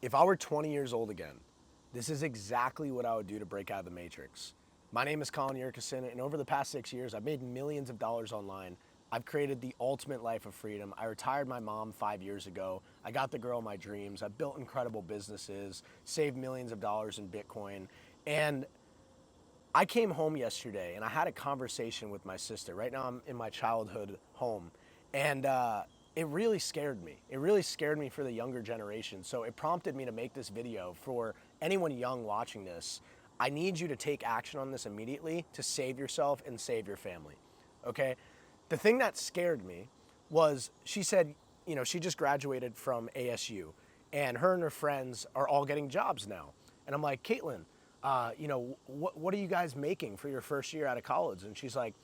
If I were 20 years old again, this is exactly what I would do to break out of the matrix. My name is Colin Yerkeson, and over the past 6 years, I've made millions of dollars online. I've created the ultimate life of freedom. I retired my mom 5 years ago. I got the girl of my dreams. I've built incredible businesses, saved millions of dollars in Bitcoin. And I came home yesterday and I had a conversation with my sister. Right now, I'm in my childhood home. And it really scared me. It really scared me for the younger generation. So it prompted me to make this video for anyone young watching this. I need you to take action on this immediately to save yourself and save your family. Okay? The thing that scared me was she said, she just graduated from ASU and her friends are all getting jobs now. And I'm like, Caitlin, what are you guys making for your first year out of college? And she's like,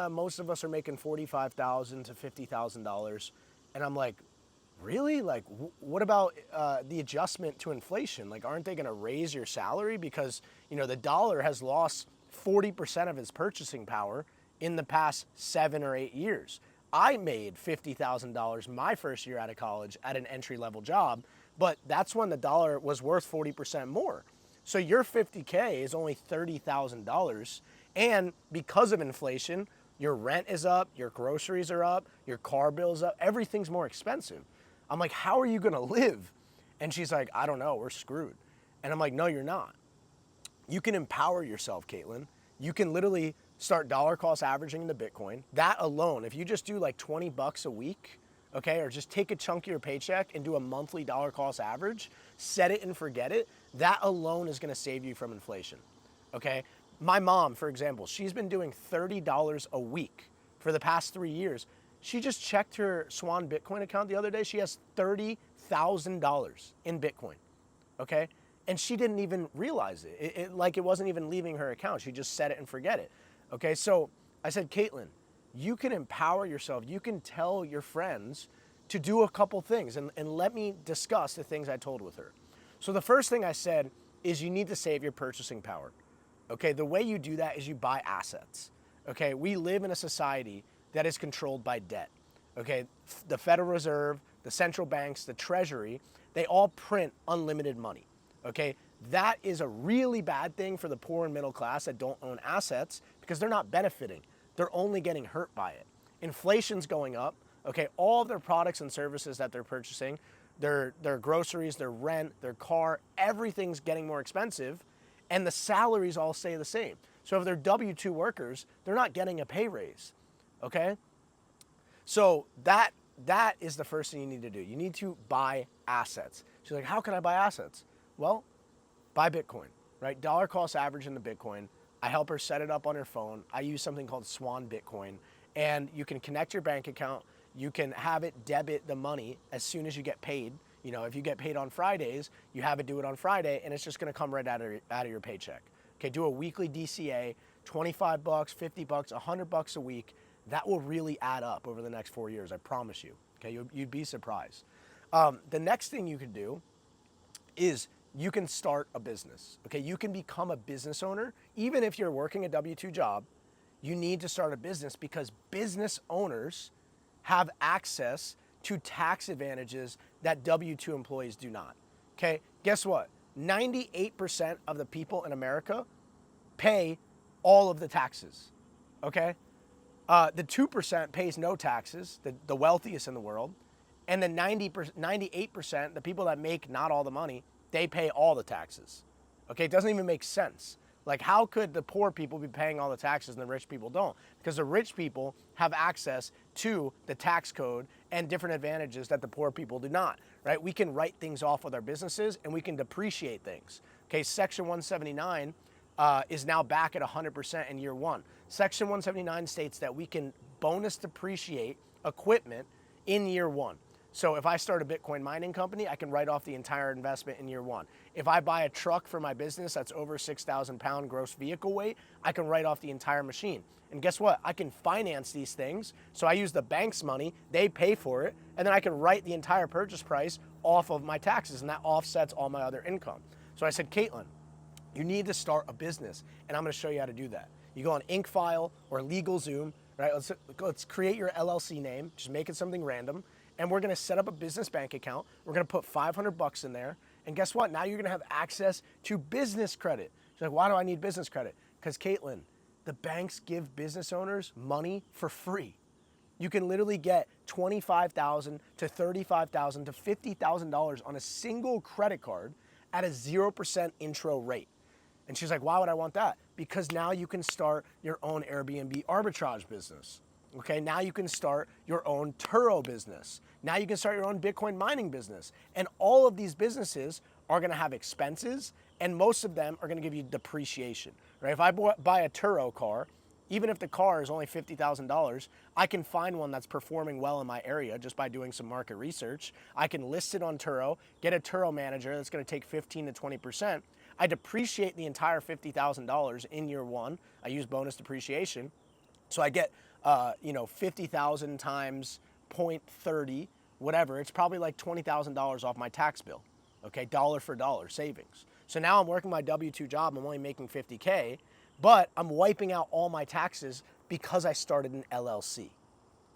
most of us are making $45,000 to $50,000. And I'm like, really? Like, what about the adjustment to inflation? Like, aren't they going to raise your salary? Because, the dollar has lost 40% of its purchasing power in the past 7 or 8 years. I made $50,000 my first year out of college at an entry-level job, but that's when the dollar was worth 40% more. So your 50K is only $30,000. And because of inflation, your rent is up, your groceries are up, your car bill's up, everything's more expensive. I'm like, how are you gonna live? And she's like, I don't know, we're screwed. And I'm like, no, you're not. You can empower yourself, Caitlin. You can literally start dollar cost averaging the Bitcoin. That alone, if you just do like 20 bucks a week, okay, or just take a chunk of your paycheck and do a monthly dollar cost average, set it and forget it, that alone is gonna save you from inflation, okay? My mom, for example, she's been doing $30 a week for the past 3 years. She just checked her Swan Bitcoin account the other day. She has $30,000 in Bitcoin, okay? And she didn't even realize it. It wasn't even leaving her account. She just set it and forget it, okay? So I said, Caitlin, you can empower yourself. You can tell your friends to do a couple things, and let me discuss the things I told with her. So the first thing I said is you need to save your purchasing power. Okay, the way you do that is you buy assets. Okay, we live in a society that is controlled by debt. Okay, the Federal Reserve, the central banks, the Treasury, they all print unlimited money. Okay, that is a really bad thing for the poor and middle class that don't own assets because they're not benefiting. They're only getting hurt by it. Inflation's going up. Okay, all of their products and services that they're purchasing, their groceries, their rent, their car, everything's getting more expensive, and the salaries all stay the same. So if they're W-2 workers, they're not getting a pay raise, okay? So that is the first thing you need to do. You need to buy assets. She's like, how can I buy assets? Well, buy Bitcoin, right? Dollar cost average in the Bitcoin. I help her set it up on her phone. I use something called Swan Bitcoin, and you can connect your bank account. You can have it debit the money as soon as you get paid. If you get paid on Fridays, you have it do it on Friday, and it's just gonna come right out of your paycheck. Okay, do a weekly DCA, 25 bucks, 50 bucks, 100 bucks a week. That will really add up over the next 4 years, I promise you. Okay, you'd be surprised. The next thing you could do is you can start a business. Okay, you can become a business owner. Even if you're working a W-2 job, you need to start a business because business owners have access to tax advantages that W-2 employees do not. Okay, guess what? 98% of the people in America pay all of the taxes, okay? The 2% pays no taxes, the wealthiest in the world, and the 98%, the people that make not all the money, they pay all the taxes, okay? It doesn't even make sense. Like, how could the poor people be paying all the taxes and the rich people don't? Because the rich people have access to the tax code and different advantages that the poor people do not, right? We can write things off with our businesses and we can depreciate things. Okay, Section 179 is now back at 100% in year one. Section 179 states that we can bonus depreciate equipment in year one. So if I start a Bitcoin mining company, I can write off the entire investment in year one. If I buy a truck for my business that's over 6,000 pound gross vehicle weight, I can write off the entire machine. And guess what? I can finance these things. So I use the bank's money, they pay for it, and then I can write the entire purchase price off of my taxes, and that offsets all my other income. So I said, Caitlin, you need to start a business, and I'm gonna show you how to do that. You go on InkFile or LegalZoom, right? Let's create your LLC name, just make it something random, and we're gonna set up a business bank account. We're gonna put 500 bucks in there, And guess what? Now you're gonna have access to business credit. She's like, why do I need business credit? Because Caitlin, the banks give business owners money for free. You can literally get $25,000 to $35,000 to $50,000 on a single credit card at a 0% intro rate. And she's like, why would I want that? Because now you can start your own Airbnb arbitrage business. Okay, now you can start your own Turo business. Now you can start your own Bitcoin mining business. And all of these businesses are gonna have expenses, and most of them are gonna give you depreciation, right? If I buy a Turo car, even if the car is only $50,000, I can find one that's performing well in my area just by doing some market research. I can list it on Turo, get a Turo manager that's gonna take 15 to 20%. I depreciate the entire $50,000 in year one. I use bonus depreciation. So I get 50,000 times 0.30, whatever. It's probably like $20,000 off my tax bill, okay? Dollar for dollar savings. So now I'm working my W-2 job, I'm only making 50K, but I'm wiping out all my taxes because I started an LLC,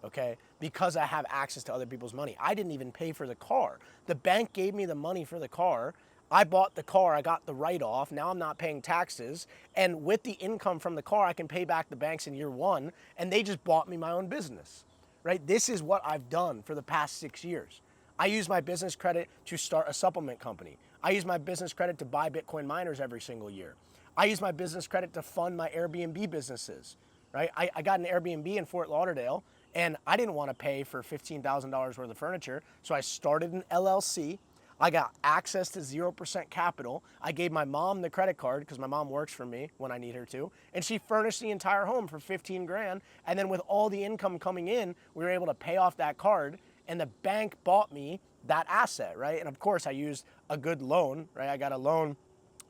okay? Because I have access to other people's money. I didn't even pay for the car. The bank gave me the money for the car. I bought the car, I got the write-off, now I'm not paying taxes, and with the income from the car, I can pay back the banks in year one, and they just bought me my own business, right? This is what I've done for the past 6 years. I use my business credit to start a supplement company. I use my business credit to buy Bitcoin miners every single year. I use my business credit to fund my Airbnb businesses, right? I got an Airbnb in Fort Lauderdale, and I didn't want to pay for $15,000 worth of furniture, so I started an LLC. I got access to 0% capital. I gave my mom the credit card because my mom works for me when I need her to, and she furnished the entire home for 15 grand. And then with all the income coming in, we were able to pay off that card, and the bank bought me that asset, right? And of course I used a good loan, right? I got a loan.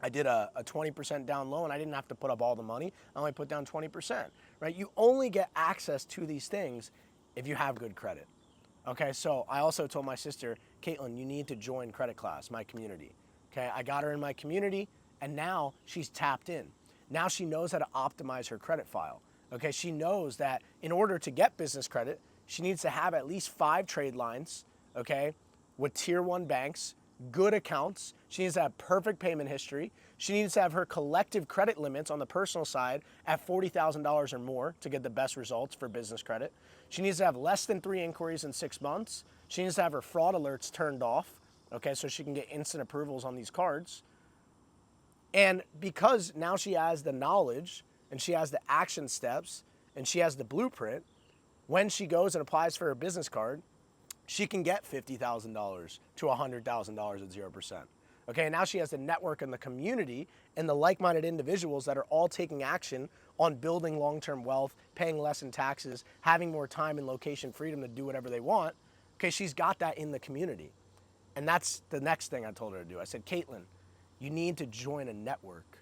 I did a 20% down loan. I didn't have to put up all the money. I only put down 20%, right? You only get access to these things if you have good credit. Okay, so I also told my sister, Caitlin, you need to join Credit Class, my community. Okay, I got her in my community, and now she's tapped in. Now she knows how to optimize her credit file. Okay, she knows that in order to get business credit, she needs to have at least 5 trade lines, okay, with tier 1 banks, good accounts. She needs to have perfect payment history. She needs to have her collective credit limits on the personal side at $40,000 or more to get the best results for business credit. She needs to have less than 3 inquiries in 6 months. She needs to have her fraud alerts turned off, okay, so she can get instant approvals on these cards. And because now she has the knowledge and she has the action steps and she has the blueprint, when she goes and applies for her business card, she can get $50,000 to $100,000 at 0%. Okay, now she has the network and the community and the like-minded individuals that are all taking action on building long-term wealth, paying less in taxes, having more time and location freedom to do whatever they want. Okay, she's got that in the community. And that's the next thing I told her to do. I said, Caitlin, you need to join a network.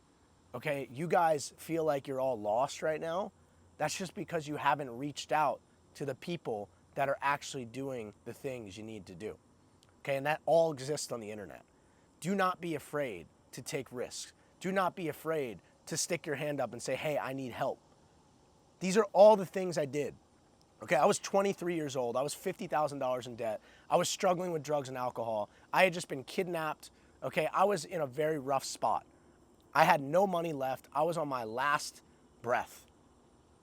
Okay, you guys feel like you're all lost right now. That's just because you haven't reached out to the people that are actually doing the things you need to do. Okay, and that all exists on the internet. Do not be afraid to take risks. Do not be afraid to stick your hand up and say, hey, I need help. These are all the things I did. Okay, I was 23 years old. I was $50,000 in debt. I was struggling with drugs and alcohol. I had just been kidnapped. Okay, I was in a very rough spot. I had no money left. I was on my last breath.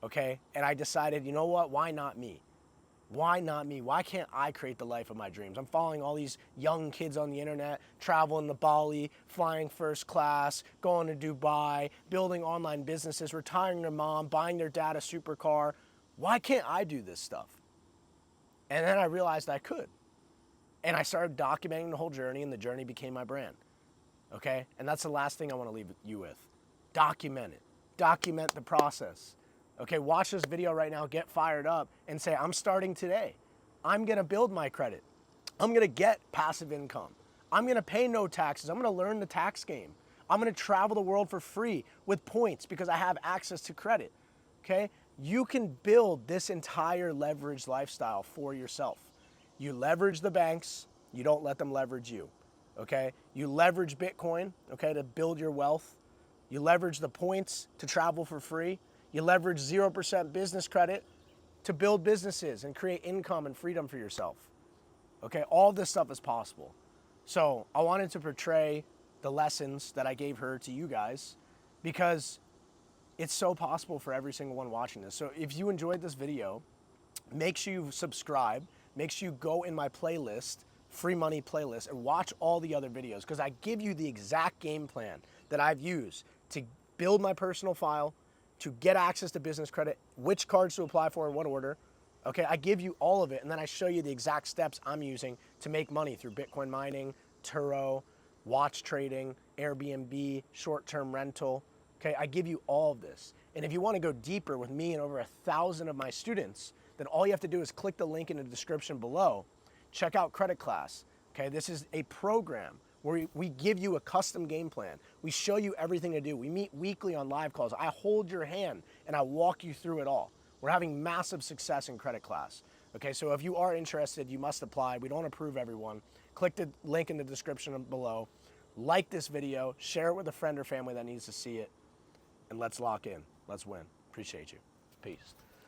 Okay, and I decided, you know what, why not me? Why not me? Why can't I create the life of my dreams? I'm following all these young kids on the internet, traveling to Bali, flying first class, going to Dubai, building online businesses, retiring their mom, buying their dad a supercar. Why can't I do this stuff? And then I realized I could. And I started documenting the whole journey, and the journey became my brand. Okay? And that's the last thing I want to leave you with. Document it. Document the process. Okay, watch this video right now, get fired up, and say, I'm starting today. I'm gonna build my credit. I'm gonna get passive income. I'm gonna pay no taxes. I'm gonna learn the tax game. I'm gonna travel the world for free with points because I have access to credit, okay? You can build this entire leveraged lifestyle for yourself. You leverage the banks, you don't let them leverage you, okay? You leverage Bitcoin, okay, to build your wealth. You leverage the points to travel for free. You leverage 0% business credit to build businesses and create income and freedom for yourself. Okay, all this stuff is possible. So I wanted to portray the lessons that I gave her to you guys because it's so possible for every single one watching this. So if you enjoyed this video, make sure you subscribe, make sure you go in my playlist, free money playlist, and watch all the other videos because I give you the exact game plan that I've used to build my personal file, to get access to business credit, which cards to apply for in what order. Okay, I give you all of it, and then I show you the exact steps I'm using to make money through Bitcoin mining, Turo, watch trading, Airbnb, short-term rental. Okay, I give you all of this. And if you want to go deeper with me and over 1,000 of my students, then all you have to do is click the link in the description below. Check out Credit Class. Okay, this is a program where we give you a custom game plan. We show you everything to do. We meet weekly on live calls. I hold your hand and I walk you through it all. We're having massive success in Credit Class. Okay, so if you are interested, you must apply. We don't approve everyone. Click the link in the description below. Like this video, share it with a friend or family that needs to see it, and let's lock in. Let's win. Appreciate you. Peace.